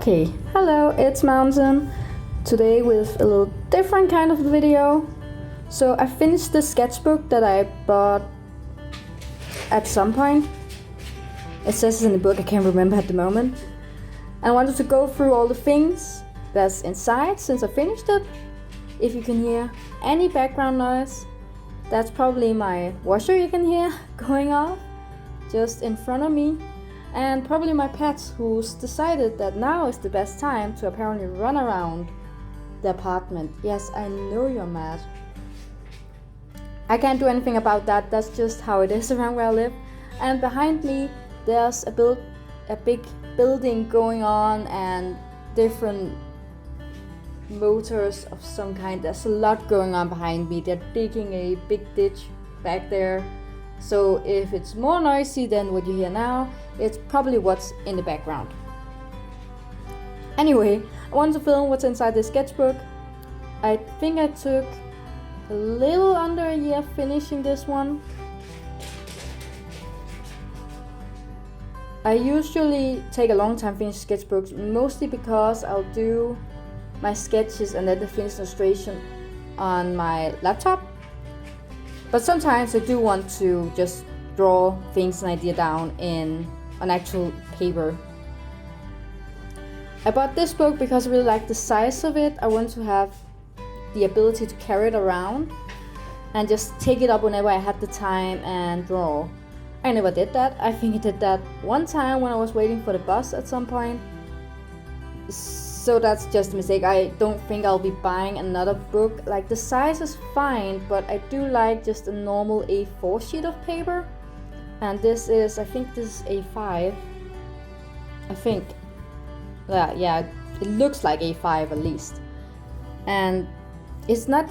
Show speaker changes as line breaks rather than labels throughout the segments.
Okay, hello, it's Mountain. Today with a little different kind of video. So I finished the sketchbook that I bought at some point. It says in the book, I can't remember at the moment. And I wanted to go through all the things that's inside since I finished it. If you can hear any background noise, that's probably my washer you can hear going off just in front of me. And probably my pets who's decided that now is the best time to apparently run around the apartment. Yes, I know you're mad. I can't do anything about that, that's just how it is around where I live. And behind me there's a big building going on and different motors of some kind. There's a lot going on behind me. They're digging a big ditch back there. So if it's more noisy than what you hear now, it's probably what's in the background. Anyway, I wanted to film what's inside the sketchbook. I think I took a little under a year finishing this one. I usually take a long time finishing sketchbooks, mostly because I'll do my sketches and then the finished illustration on my laptop. But sometimes I do want to just draw things and idea down in an actual paper. I bought this book because I really like the size of it. I want to have the ability to carry it around and just take it up whenever I had the time and draw. I never did that. I think I did that one time when I was waiting for the bus at some point. So that's just a mistake. I don't think I'll be buying another book. Like, the size is fine, but I do like just a normal A4 sheet of paper. And this is, I think this is A5. I think. Yeah, it looks like A5 at least. And it's not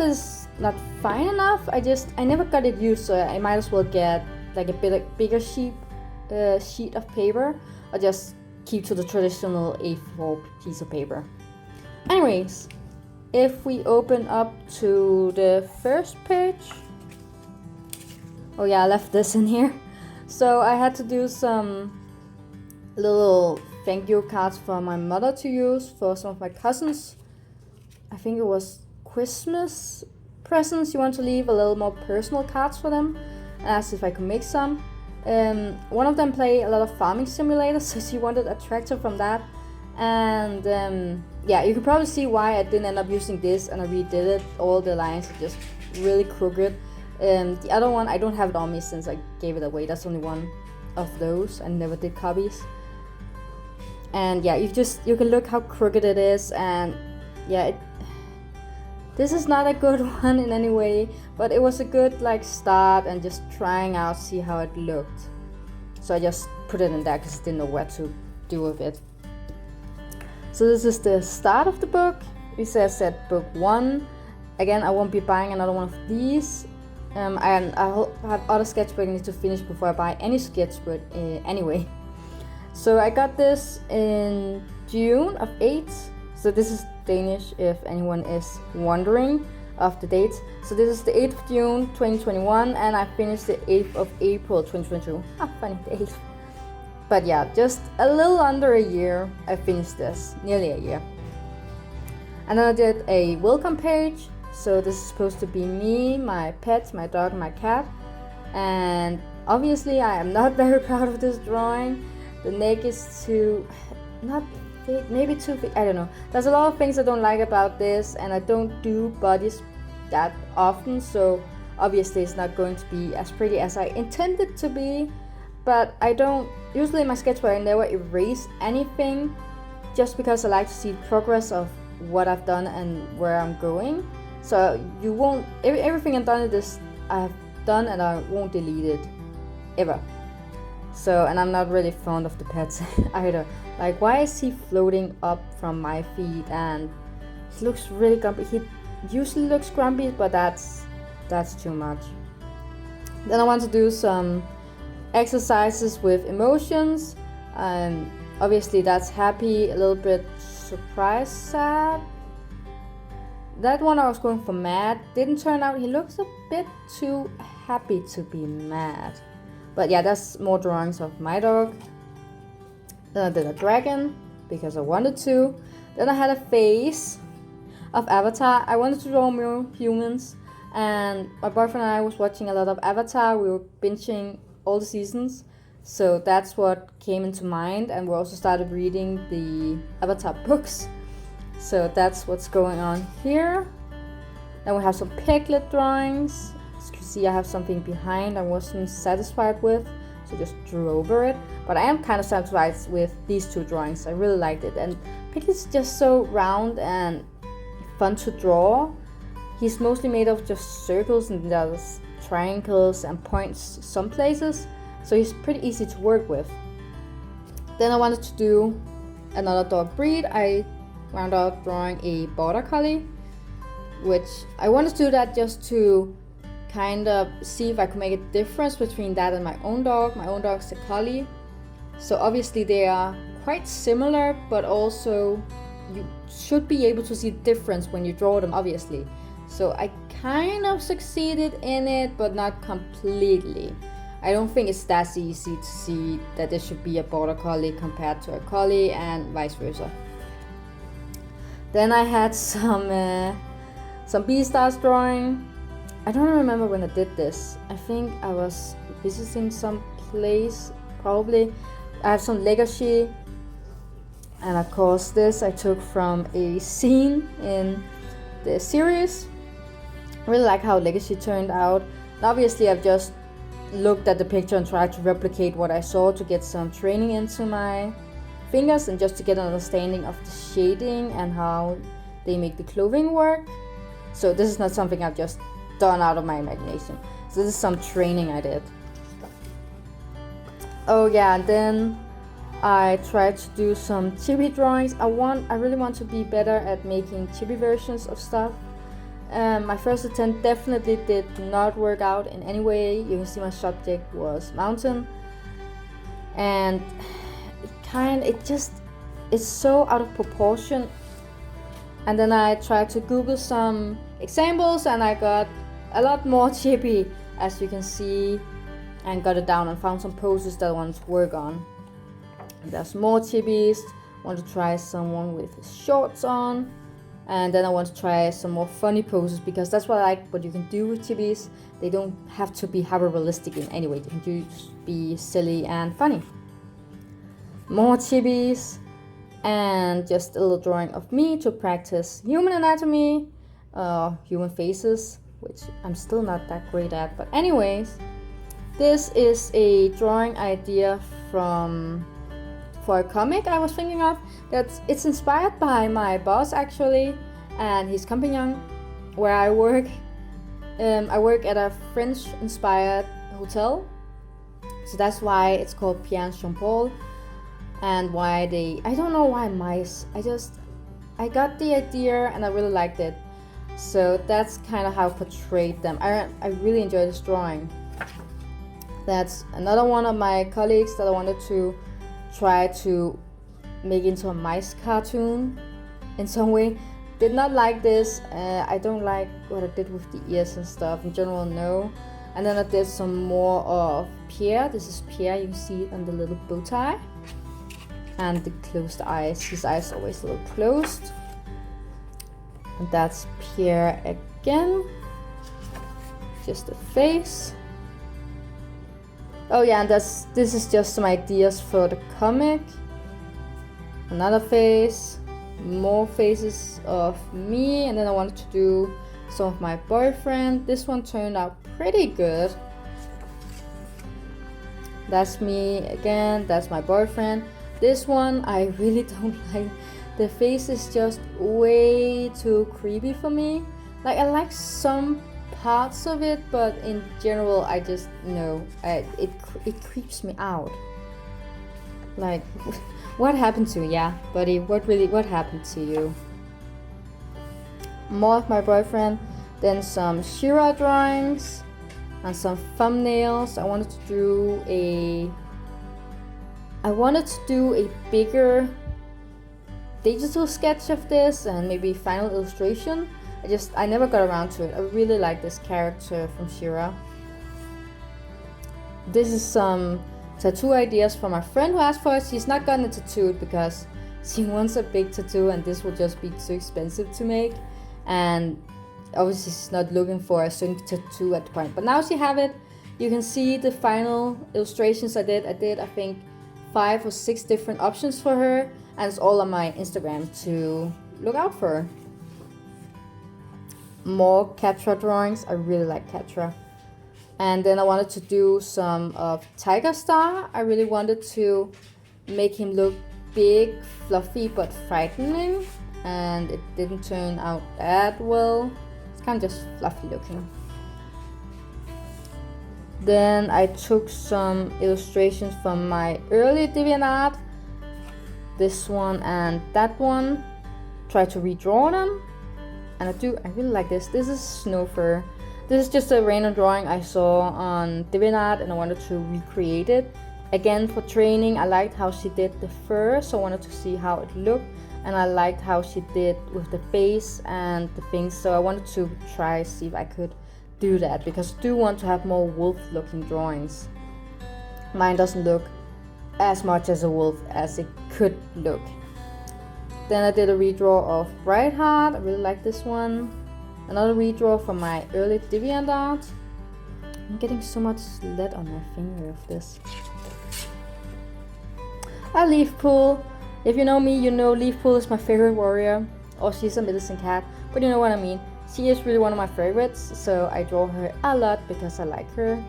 fine enough. I never got it used, so I might as well get like a bigger sheet of paper, or just keep to the traditional A4 piece of paper. Anyways, if we open up to the first page. Oh yeah, I left this in here. So I had to do some little thank you cards for my mother to use for some of my cousins. I think it was Christmas presents. You want to leave a little more personal cards for them. And asked if I could make some. One of them play a lot of farming simulators, so she wanted a tractor from that. And yeah, you can probably see why I didn't end up using this, and I redid it. All the lines are just really crooked. The other one, I don't have it on me since I gave it away. That's only one of those. I never did copies. And yeah, you can look how crooked it is, and yeah, this is not a good one in any way, but it was a good start and just trying out, see how it looked. So I just put it in there because I didn't know what to do with it. So this is the start of the book. It says at book 1. Again, I won't be buying another one of these. And I have other sketchbook I need to finish before I buy any sketchbook anyway. So I got this in June of 8. So this is Danish, if anyone is wondering of the date. So this is the 8th of June 2021, and I finished the 8th of April 2022. Funny, the 8th. But yeah, just a little under a year I finished this, nearly a year. And then I did a welcome page. So this is supposed to be me, my pets, my dog, and my cat. And obviously I am not very proud of this drawing. The neck is maybe too big, I don't know. There's a lot of things I don't like about this, and I don't do bodies that often, so obviously it's not going to be as pretty as I intended to be. But I don't, usually in my sketchbook I never erase anything, just because I like to see progress of what I've done and where I'm going. So you won't, everything I've done I have done, and I won't delete it ever. So, and I'm not really fond of the pets either. Like, why is he floating up from my feet? And he looks really grumpy. He usually looks grumpy, but that's too much. Then I want to do some exercises with emotions. Obviously that's happy, a little bit surprised, sad. That one I was going for mad. Didn't turn out. He looks a bit too happy to be mad. But yeah, that's more drawings of my dog. Then I did a dragon. because I wanted to. Then I had a face of Avatar. I wanted to draw more humans, and my boyfriend and I was watching a lot of Avatar. We were binging all the seasons, so that's what came into mind, and we also started reading the Avatar books. So that's what's going on here. Then we have some Piglet drawings. As you can see, I have something behind I wasn't satisfied with, so just drew over it. But I am kind of satisfied with these two drawings. I really liked it, and Piglet's just so round and fun to draw. He's mostly made of just circles, and there's triangles and points some places, so he's pretty easy to work with. Then I wanted to do another dog breed. I wound up drawing a border collie, which I wanted to do that just to kind of see if I could make a difference between that and my own dog. My own dog's a collie, so obviously they are quite similar, but also you should be able to see the difference when you draw them, obviously. So I kind of succeeded in it, but not completely. I don't think it's that easy to see that there should be a border collie compared to a collie, and vice versa. Then I had some Beastars drawing. I don't remember when I did this. I think I was visiting some place, probably. I have some legacy, and of course this I took from a scene in the series. I really like how legacy turned out. And obviously I've just looked at the picture and tried to replicate what I saw to get some training into my fingers and just to get an understanding of the shading and how they make the clothing work. So this is not something I've just done out of my imagination. So this is some training I did. Oh yeah, and then I tried to do some chibi drawings. I really want to be better at making chibi versions of stuff. My first attempt definitely did not work out in any way. You can see my subject was mountain, and it's so out of proportion. And then I tried to Google some examples, and I got a lot more chibi, as you can see, and got it down and found some poses that I wanted to work on. And there's more chibis. I want to try someone with shorts on, and then I want to try some more funny poses, because that's what I like, what you can do with chibis. They don't have to be hyper realistic in any way. They can just be silly and funny. More chibis, and just a little drawing of me to practice human anatomy, human faces, which I'm still not that great at. But anyways, this is a drawing idea for a comic I was thinking of. It's inspired by my boss actually, and his compagnon, where I work. I work at a French-inspired hotel, so that's why it's called Pierre Jean Paul. And why I don't know why mice. I got the idea and I really liked it. So that's kind of how I portrayed them. I really enjoyed this drawing. That's another one of my colleagues that I wanted to try to make into a mice cartoon in some way. Did not like this. I don't like what I did with the ears and stuff. In general, no. And then I did some more of Pierre. This is Pierre. You can see it on the little bow tie. And the closed eyes. His eyes are always a little closed. And that's Pierre again. Just the face. Oh yeah, and this is just some ideas for the comic. Another face. More faces of me. And then I wanted to do some of my boyfriend. This one turned out pretty good. That's me again. That's my boyfriend. This one I really don't like. The face is just way too creepy for me. Like, I like some parts of it, but in general I just it creeps me out. Like, what happened to you? Yeah, buddy, what happened to you? More of my boyfriend. Then some Shira drawings and some thumbnails. I wanted to do a bigger digital sketch of this and maybe final illustration. I never got around to it. I really like this character from Shira. This is some tattoo ideas from my friend who asked for it. She's not gotten it tattooed because she wants a big tattoo and this will just be too expensive to make, and obviously she's not looking for a certain tattoo at the point, but now she have it. You can see the final illustrations I did. I think 5 or 6 different options for her, and it's all on my Instagram to look out for. More Catra drawings. I really like Catra. And then I wanted to do some of Tiger Star. I really wanted to make him look big, fluffy, but frightening, and it didn't turn out that well. It's kind of just fluffy looking. Then I took some illustrations from my early DeviantArt, this one and that one, tried to redraw them, and I really like this. This is Snow Fur. This is just a random drawing I saw on DeviantArt and I wanted to recreate it. Again, for training, I liked how she did the fur, so I wanted to see how it looked, and I liked how she did with the face and the things, so I wanted to try see if I could do that, because I do want to have more wolf looking drawings. Mine doesn't look as much as a wolf as it could look. Then I did a redraw of Brightheart. I really like this one. Another redraw from my early DeviantArt. I'm getting so much lead on my finger of this. A leaf pool. If you know me, you know leaf pool is my favorite warrior, or she's a medicine cat, but you know what I mean. She is really one of my favorites, so I draw her a lot because I like her.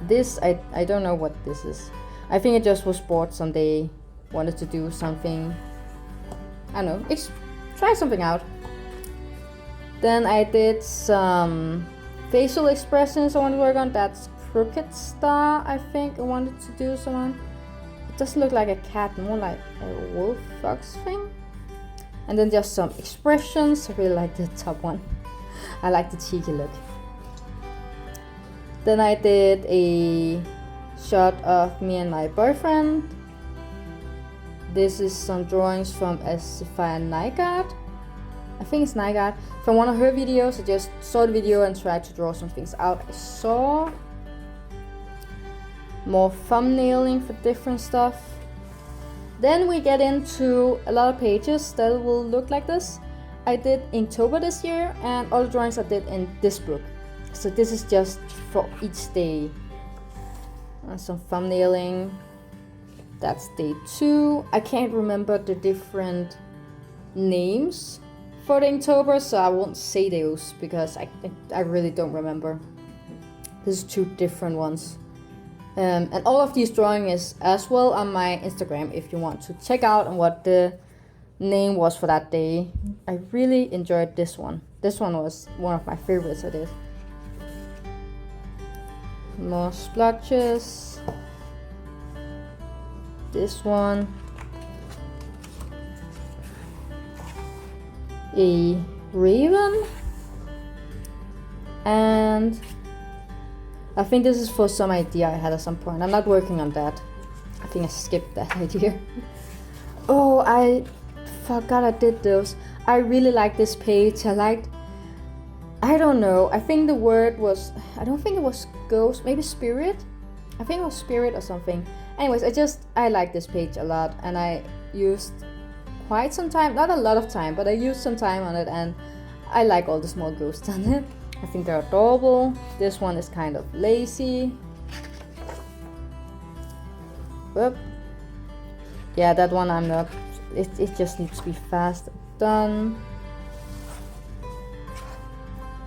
This, I don't know what this is. I think it just was bored someday, wanted to do something, I don't know, try something out. Then I did some facial expressions I want to work on. That's Crooked Star, I think I wanted to do someone. It doesn't look like a cat, more like a wolf fox thing. And then just some expressions. I really like the top one. I like the cheeky look. Then I did a shot of me and my boyfriend. This is some drawings from Sophia Nygaard. I think it's Nygaard. From one of her videos, I just saw the video and tried to draw some things out I saw. More thumbnailing for different stuff. Then we get into a lot of pages that will look like this. I did Inktober this year, and all the drawings I did in this book. So this is just for each day. And some thumbnailing. That's day 2. I can't remember the different names for the Inktober, so I won't say those because I really don't remember. This is 2 different ones. And all of these drawings is as well on my Instagram if you want to check out on what the name was for that day. I really enjoyed this one. This one was one of my favorites I did. More splotches. This one. A raven. And I think this is for some idea I had at some point. I'm not working on that. I think I skipped that idea. Oh, I forgot I did those. I really like this page. I don't know. I think the word was, I don't think it was ghost, maybe spirit. I think it was spirit or something. Anyways, I like this page a lot, and I used quite some time, not a lot of time, but I used some time on it, and I like all the small ghosts on it. I think they're adorable. This one is kind of lazy. Whoop. Yeah, that one I'm not. It just needs to be fast done.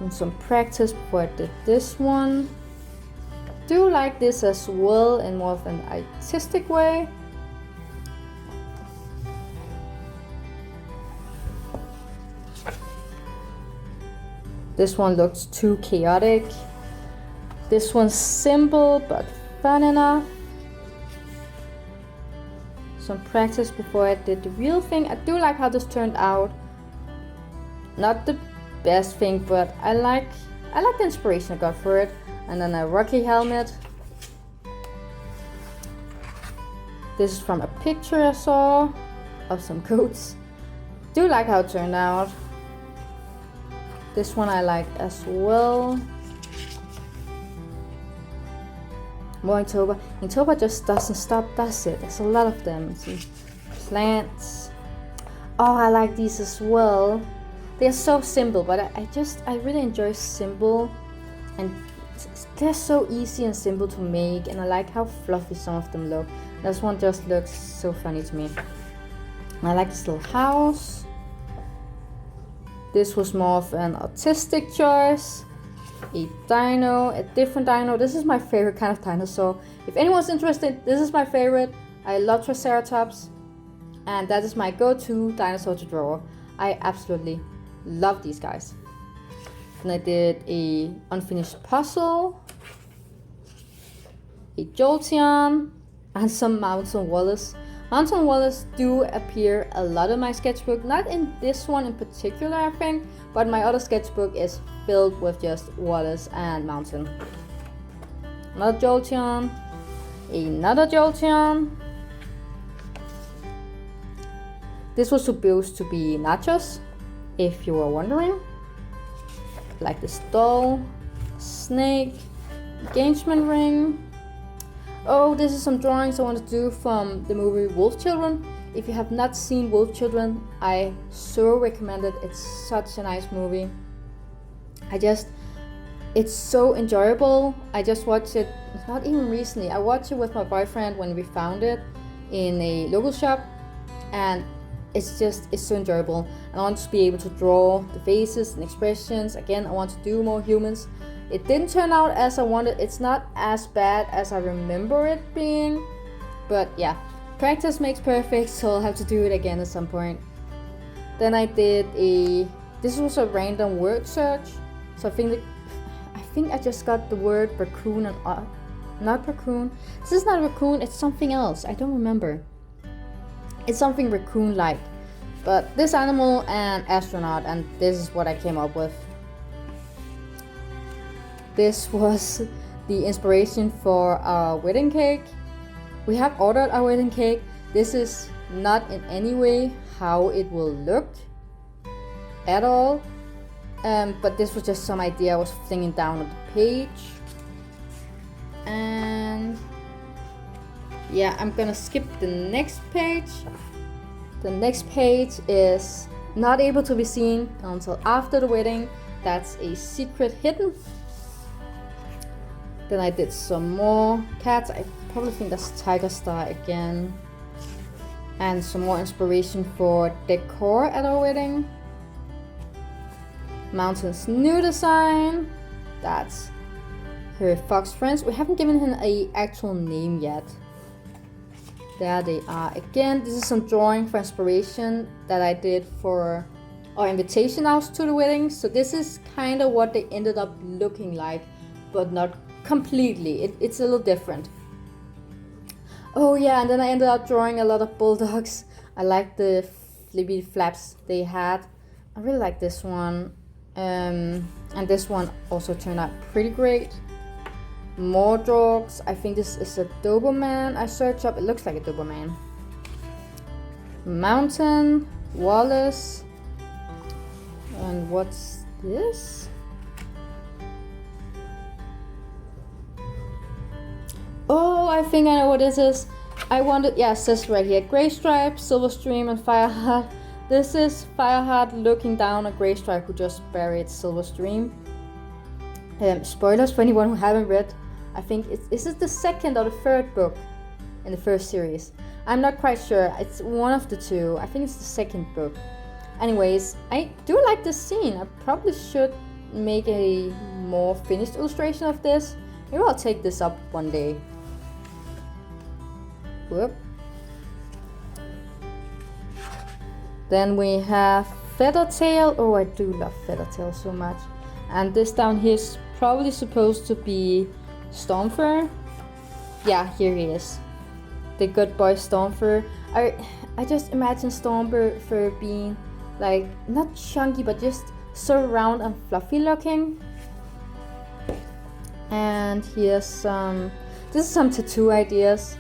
And some practice before I did this one. Do like this as well in more of an artistic way. This one looks too chaotic. This one's simple but fun enough. Some practice before I did the real thing. I do like how this turned out. Not the best thing, but I like the inspiration I got for it. And then a Rocky helmet. This is from a picture I saw of some goats. Do like how it turned out. This one I like as well. More Inktober. Inktober just doesn't stop, does it? There's a lot of them. See, plants. Oh, I like these as well. They're so simple, but I really enjoy simple, and they're so easy and simple to make, and I like how fluffy some of them look. This one just looks so funny to me. I like this little house. This was more of an artistic choice. A dino, a different dino. This is my favorite kind of dinosaur. If anyone's interested, this is my favorite. I love Triceratops, and that is my go-to dinosaur to draw. I absolutely love these guys. And I did a unfinished puzzle, a Jolteon, and some Mountain Wallace. Mountain Wallace do appear a lot in my sketchbook, not in this one in particular I think, but my other sketchbook is filled with just Wallace and Mountain. Another Jolteon, another Jolteon. This was supposed to be Nachos, if you were wondering. Like this doll, snake, engagement ring. Oh, this is some drawings I want to do from the movie Wolf Children. If you have not seen Wolf Children, I so recommend it. It's such a nice movie. It's so enjoyable. I just watched it, not even recently. I watched it with my boyfriend when we found it in a local shop, and it's so enjoyable. And I want to be able to draw the faces and expressions. Again, I want to do more humans. It didn't turn out as I wanted. It's not as bad as I remember it being, but yeah, practice makes perfect, so I'll have to do it again at some point. Then I did this was a random word search, so I think I just got the word raccoon and not raccoon. This is not raccoon, it's something else. I don't remember. It's something raccoon-like, but this animal and astronaut, and this is what I came up with. This was the inspiration for our wedding cake. We have ordered our wedding cake. This is not in any way how it will look at all, but this was just some idea I was flinging down on the page. And yeah, I'm gonna skip the next page. The next page is not able to be seen until after the wedding. That's a secret hidden. Then I did some more cats. I probably think that's Tiger Star again. And some more inspiration for decor at our wedding. Mountain's new design. That's her fox friends. We haven't given him an actual name yet. There they are again. This is some drawing for inspiration that I did for our invitation house to the wedding. So this is kind of what they ended up looking like, but not completely. It's a little different. Oh yeah, and then I ended up drawing a lot of bulldogs. I like the flippy flaps they had. I really like this one. And this one also turned out pretty great. More dogs. I think this is a Doberman. I searched up, it looks like a Doberman. Mountain, Wallace. And what's this? Oh, I think I know what this is. It says right here, Gray Stripe, Silver Stream, and Fireheart. This is Fireheart looking down at Gray Stripe, who just buried Silver Stream. Spoilers for anyone who haven't read. I think this is the second or the third book in the first series. I'm not quite sure. It's one of the two. I think it's the second book. Anyways, I do like this scene. I probably should make a more finished illustration of this. Maybe I'll take this up one day. Whoop. Then we have Feathertail. Oh, I do love Feathertail so much. And this down here is probably supposed to be Stormfur. Yeah, here he is. The good boy Stormfur. I just imagine Stormfur being like not chunky, but just so round and fluffy looking. And here's some tattoo ideas.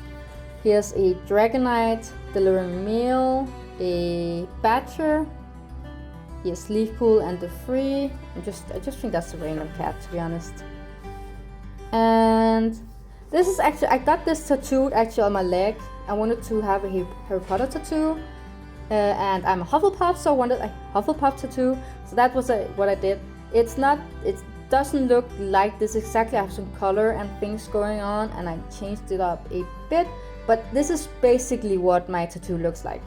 Here's a Dragonite delivering mail, a Badger, here's Leafpool and the Free. I just think that's a random cat, to be honest. And This is actually, I got this tattooed actually on my leg. I wanted to have a Harry Potter tattoo. And I'm a Hufflepuff, so I wanted a Hufflepuff tattoo. So that was what I did. It doesn't look like this exactly. I have some color and things going on, and I changed it up a bit. But this is basically what my tattoo looks like.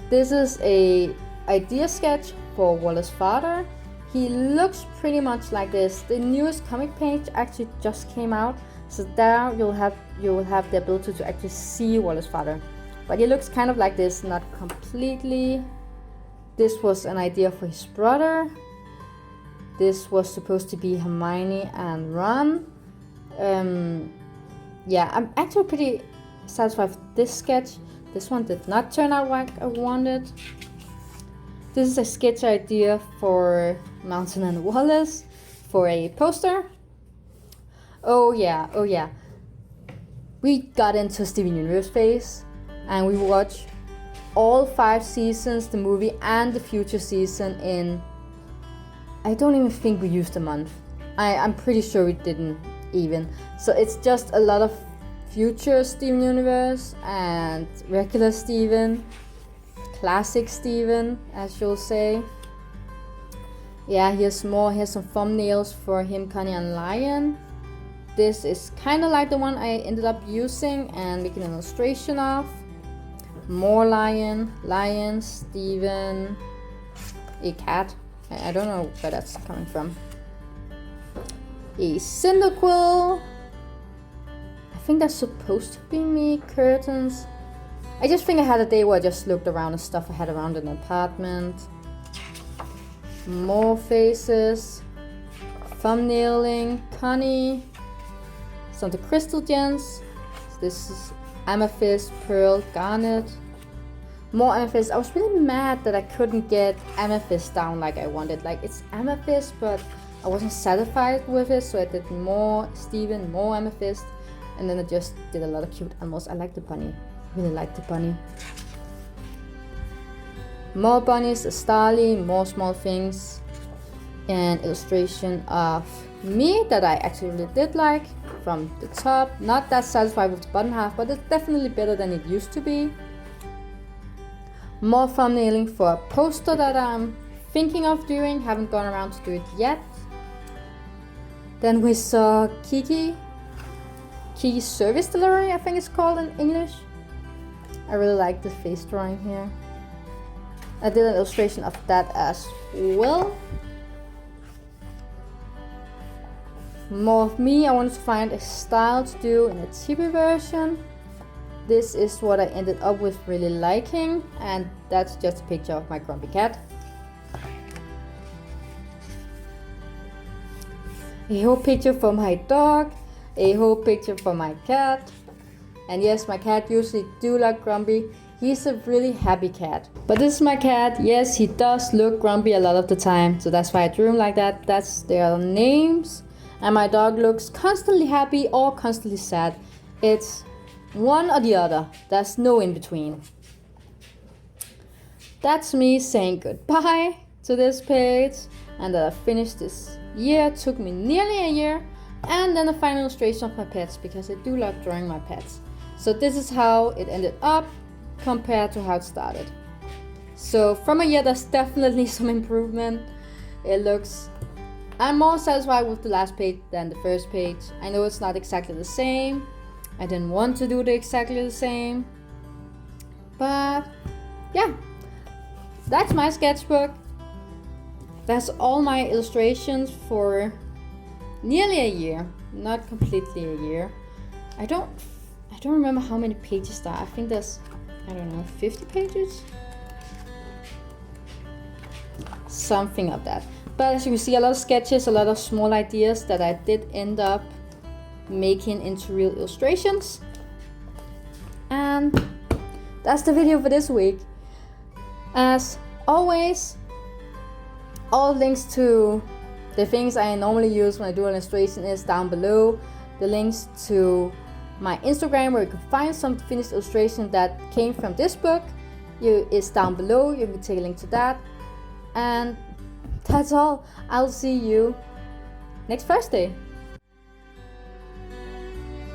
This is a idea sketch for Wallace's father. He looks pretty much like this. The newest comic page actually just came out, so there you will have the ability to actually see Wallace's father. But he looks kind of like this, not completely. This was an idea for his brother. This was supposed to be Hermione and Ron. Yeah, I'm actually pretty satisfied with this sketch. This one did not turn out like I wanted. This is a sketch idea for Mountain and Wallace for a poster. Oh yeah. We got into Steven Universe phase. And we watched all 5 seasons, the movie and the future season in, I don't even think we used a month. I'm pretty sure we didn't even. So it's just a lot of future Steven Universe and regular Steven, classic Steven, as you'll say. Yeah, here's some thumbnails for him, Connie, and Lion. This is kind of like the one I ended up using and making an illustration of. More Lion, Steven, a cat. I don't know where that's coming from. A Cyndaquil. I think that's supposed to be me. Curtains. I just think I had a day where I just looked around and stuff I had around in the apartment. More faces. Thumbnailing. Connie. Some of the crystal gems. This is Amethyst, Pearl, Garnet. More Amethyst. I was really mad that I couldn't get Amethyst down like I wanted. Like, it's Amethyst, but I wasn't satisfied with it, so I did more Steven, more Amethyst, and then I just did a lot of cute animals. I like the bunny. Really like the bunny. More bunnies, a Starly, more small things. An illustration of me that I actually really did like from the top. Not that satisfied with the bottom half, but it's definitely better than it used to be. More thumbnailing for a poster that I'm thinking of doing, haven't gone around to do it yet. Then we saw Kiki's service delivery, I think it's called in English. I really like the face drawing here. I did an illustration of that as well. More of me. I wanted to find a style to do in a TV version. This is what I ended up with really liking, and that's just a picture of my grumpy cat. A whole picture for my dog, a whole picture for my cat. And yes, my cat usually do look grumpy. He's a really happy cat. But this is my cat. Yes, he does look grumpy a lot of the time, so that's why I drew him like that. That's their names. And my dog looks constantly happy or constantly sad. It's one or the other. There's no in between. That's me saying goodbye to this page, and that I finished this year. It took me nearly a year. And then a final illustration of my pets, because I do love drawing my pets. So this is how it ended up compared to how it started. So from a year, there's definitely some improvement. I'm more satisfied with the last page than the first page. I know it's not exactly the same. I didn't want to do it exactly the same. But yeah, that's my sketchbook. That's all my illustrations for nearly a year. Not completely a year. I don't remember how many pages there are. I think there's, 50 pages? Something of that. But as you can see, a lot of sketches, a lot of small ideas that I did end up making into real illustrations. And that's the video for this week. As always, all links to the things I normally use when I do an illustration is down below. The links to my Instagram, where you can find some finished illustration that came from this book, is down below. You can take a link to that. And that's all. I'll see you next Thursday.